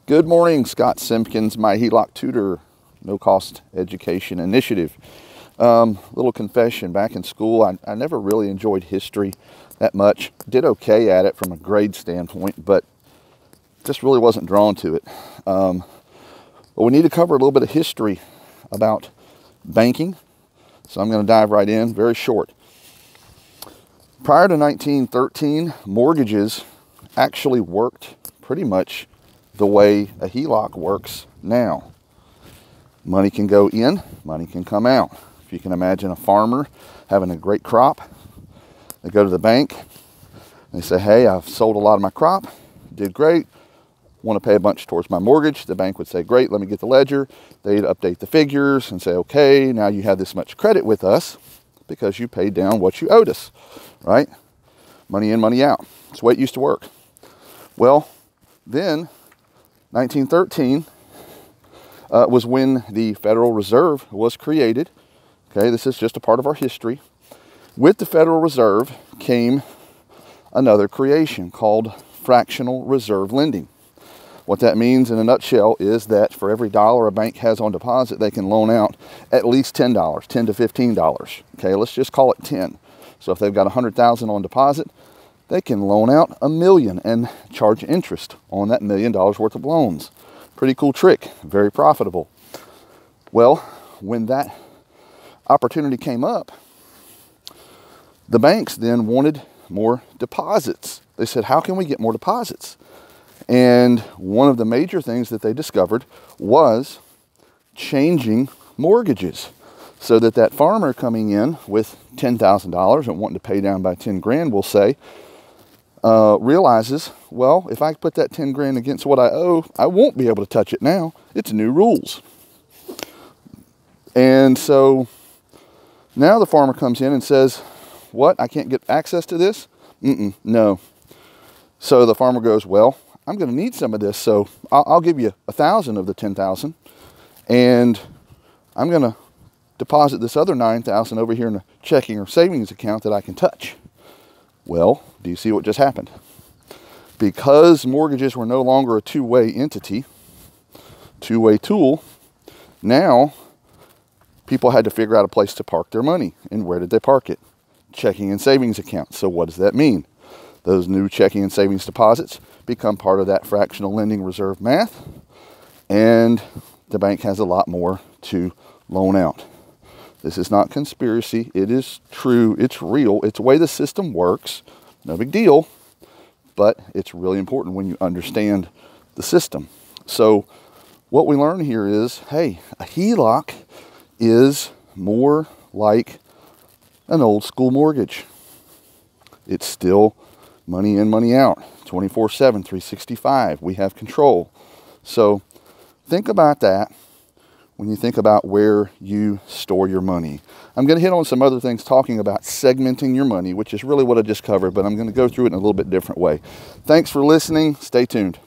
Good morning, Scott Simpkins, my HELOC tutor, no-cost education initiative. Little confession, back in school, I never really enjoyed history that much. Did okay at it from a grade standpoint, but just really wasn't drawn to it. But we need to cover a little bit of history about banking, so I'm going to dive right in, very short. Prior to 1913, mortgages actually worked pretty much the way a HELOC works now. Money can go in, money can come out. If you can imagine a farmer having a great crop, they go to the bank, they say, hey, I've sold a lot of my crop, did great, want to pay a bunch towards my mortgage. The bank would say, great, let me get the ledger. They'd update the figures and say, okay, now you have this much credit with us because you paid down what you owed us, right? Money in, money out. That's the way it used to work. Well, then 1913 was when the Federal Reserve was created. Okay, this is just a part of our history. With the Federal Reserve came another creation called fractional reserve lending. What that means in a nutshell is that for every dollar a bank has on deposit, they can loan out at least $10, $10 to $15. Okay, let's just call it 10. So if they've got 100,000 on deposit, they can loan out $1 million and charge interest on that $1 million worth of loans. Pretty cool trick, very profitable. Well, when that opportunity came up, the banks then wanted more deposits. They said, how can we get more deposits? And one of the major things that they discovered was changing mortgages, so that that farmer coming in with $10,000 and wanting to pay down by 10 grand, we'll say, realizes, well, if I put that 10 grand against what I owe, I won't be able to touch it now. It's new rules. And so now the farmer comes in and says, what, I can't get access to this? No. So the farmer goes, well, I'm going to need some of this, so I'll give you 1,000 of the 10,000, and I'm going to deposit this other 9,000 over here in a checking or savings account that I can touch. Well, do you see what just happened? Because mortgages were no longer a two-way entity, two-way tool, now people had to figure out a place to park their money. And where did they park it? Checking and savings accounts. So what does that mean? Those new checking and savings deposits become part of that fractional lending reserve math, and the bank has a lot more to loan out. This is not conspiracy. It is true. It's real. It's the way the system works. No big deal, but it's really important when you understand the system. So what we learn here is, hey, a HELOC is more like an old school mortgage. It's still money in, money out, 24/7, 365. We have control. So think about that when you think about where you store your money. I'm going to hit on some other things talking about segmenting your money, which is really what I just covered, but I'm going to go through it in a little bit different way. Thanks for listening. Stay tuned.